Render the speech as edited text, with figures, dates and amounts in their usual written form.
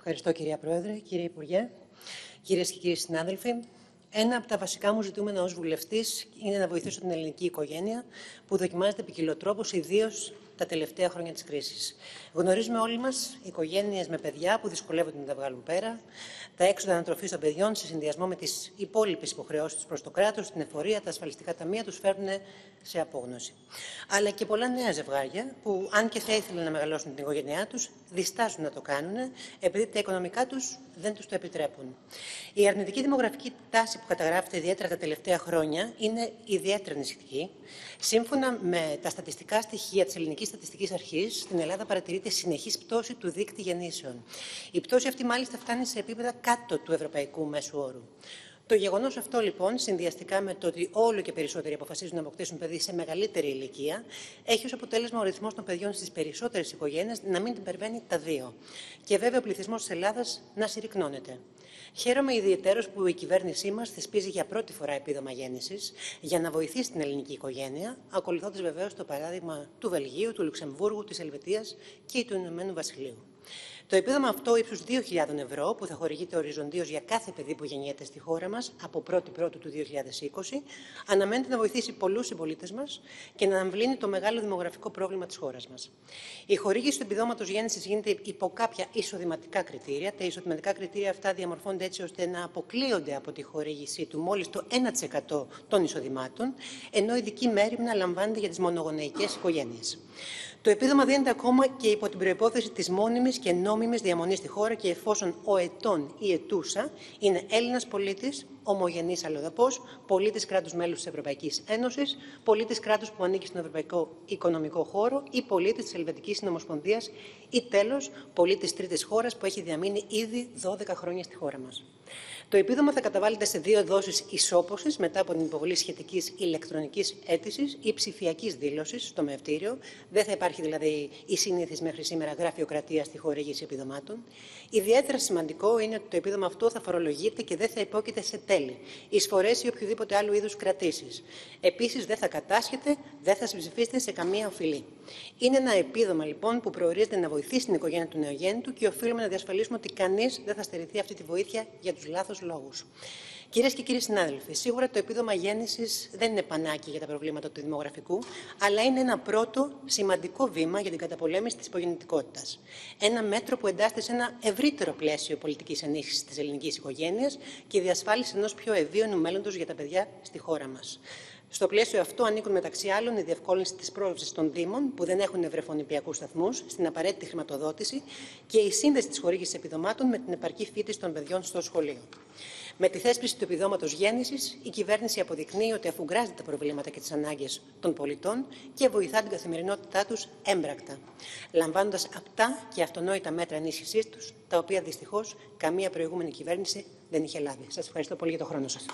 Ευχαριστώ, κυρία Πρόεδρε, κύριε Υπουργέ, κυρίες και κύριοι συνάδελφοι. Ένα από τα βασικά μου ζητούμενα ως βουλευτής είναι να βοηθήσω την ελληνική οικογένεια που δοκιμάζεται ποικιλοτρόπως, ιδίως τα τελευταία χρόνια της κρίσης. Γνωρίζουμε όλοι μας οικογένειες με παιδιά που δυσκολεύονται να τα βγάλουν πέρα, τα έξοδα ανατροφής των παιδιών σε συνδυασμό με τις υπόλοιπες υποχρεώσεις τους προς το κράτος, την εφορία, τα ασφαλιστικά ταμεία τους φέρνουν σε απόγνωση. Αλλά και πολλά νέα ζευγάρια που, αν και θα ήθελαν να μεγαλώσουν την οικογένειά τους, διστάζουν να το κάνουν επειδή τα οικονομικά τους δεν τους το επιτρέπουν. Η αρνητική δημογραφική τάση που καταγράφεται ιδιαίτερα τα τελευταία χρόνια είναι ιδιαίτερα ανησυχητική. Σύμφωνα με τα στατιστικά στοιχεία της Ελληνικής Στατιστικής Αρχής, στην Ελλάδα παρατηρείται συνεχής πτώση του δείκτη γεννήσεων. Η πτώση αυτή, μάλιστα, φτάνει σε επίπεδα κάτω του ευρωπαϊκού μέσου όρου. Το γεγονός αυτό, λοιπόν, συνδυαστικά με το ότι όλο και περισσότεροι αποφασίζουν να αποκτήσουν παιδί σε μεγαλύτερη ηλικία, έχει ως αποτέλεσμα ο ρυθμός των παιδιών στις περισσότερες οικογένειες να μην υπερβαίνει τα 2. Και βέβαια ο πληθυσμός της Ελλάδας να συρρικνώνεται. Χαίρομαι ιδιαιτέρως που η κυβέρνησή μας θεσπίζει για πρώτη φορά επίδομα γέννησης για να βοηθήσει την ελληνική οικογένεια, ακολουθώντας βεβαίως το παράδειγμα του Βελγίου, του Λουξεμβούργου, της Ελβετίας και του Ηνωμένου Βασιλείου. Το επίδομα αυτό ύψους 2.000 ευρώ, που θα χορηγείται οριζοντίως για κάθε παιδί που γεννιέται στη χώρα μας από 1η του 2020, αναμένεται να βοηθήσει πολλούς συμπολίτες μας και να αμβλύνει το μεγάλο δημογραφικό πρόβλημα της χώρας μας. Η χορήγηση του επιδόματος γέννησης γίνεται υπό κάποια εισοδηματικά κριτήρια. Τα εισοδηματικά κριτήρια αυτά διαμορφώνται έτσι ώστε να αποκλείονται από τη χορήγησή του μόλις το 1% των εισοδημάτων, ενώ ειδική μέριμνα λαμβάνεται για τις μονογονεϊκές οικογένειες. Το επίδομα δίνεται ακόμα και υπό την προϋπόθεση της μόνιμης και νόμιμης διαμονής στη χώρα και εφόσον ο ετών ή ετούσα είναι Έλληνας πολίτης, ομογενής αλλοδαπός, πολίτης κράτους μέλους της Ευρωπαϊκής Ένωσης, πολίτης κράτους που ανήκει στον Ευρωπαϊκό Οικονομικό Χώρο ή πολίτης της Ελβετικής Συνομοσπονδίας ή τέλος πολίτης τρίτης χώρας που έχει διαμείνει ήδη 12 χρόνια στη χώρα μας. Το επίδομα θα καταβάλλεται σε 2 δόσεις ισόπωσης μετά από την υποβολή σχετικής ηλεκτρονικής αίτησης ή ψηφιακής δήλωσης στο μευτήριο. Δεν θα υπάρχει δηλαδή η συνήθις μέχρι σήμερα γραφειοκρατία στη χορήγηση επιδομάτων. Ιδιαίτερα σημαντικό είναι ότι το επίδομα αυτό θα φορολογείται και δεν θα υπόκειται σε τέλη, εισφορές ή οποιοδήποτε άλλου είδους κρατήσεις. Επίσης, δεν θα κατάσχεται, δεν θα συμψηφίσετε σε καμία οφειλή. Είναι ένα επίδομα, λοιπόν, που προορίζεται να βοηθήσει την οικογένεια του νεογέννητου και οφείλουμε να διασφαλίσουμε ότι κανείς δεν θα στερηθεί αυτή τη βοήθεια για τους λάθος λόγους. Κυρίες και κύριοι συνάδελφοι, σίγουρα το επίδομα γέννησης δεν είναι πανάκι για τα προβλήματα του δημογραφικού, αλλά είναι ένα πρώτο σημαντικό βήμα για την καταπολέμηση της υπογεννητικότητας. Ένα μέτρο που εντάσσεται σε ένα ευρύτερο πλαίσιο πολιτικής ενίσχυσης της ελληνικής οικογένειας και διασφάλιση ενός πιο ευίωνου μέλλοντος για τα παιδιά στη χώρα μας. Στο πλαίσιο αυτό ανήκουν μεταξύ άλλων η διευκόλυνση της πρόσβασης των Δήμων που δεν έχουν ευρεφονιπιακούς σταθμούς στην απαραίτητη χρηματοδότηση και η σύνδεση της χορήγησης επιδομάτων με την επαρκή φοιτηση των παιδιών στο σχολείο. Με τη θέσπιση του επιδόματος γέννησης, η κυβέρνηση αποδεικνύει ότι αφουγκράζεται τα προβλήματα και τις ανάγκες των πολιτών και βοηθά την καθημερινότητά τους έμπρακτα, λαμβάνοντας απτά και αυτονόητα μέτρα ενίσχυσής τους, τα οποία δυστυχώς καμία προηγούμενη κυβέρνηση δεν είχε λάβει. Σας ευχαριστώ πολύ για τον χρόνο σας.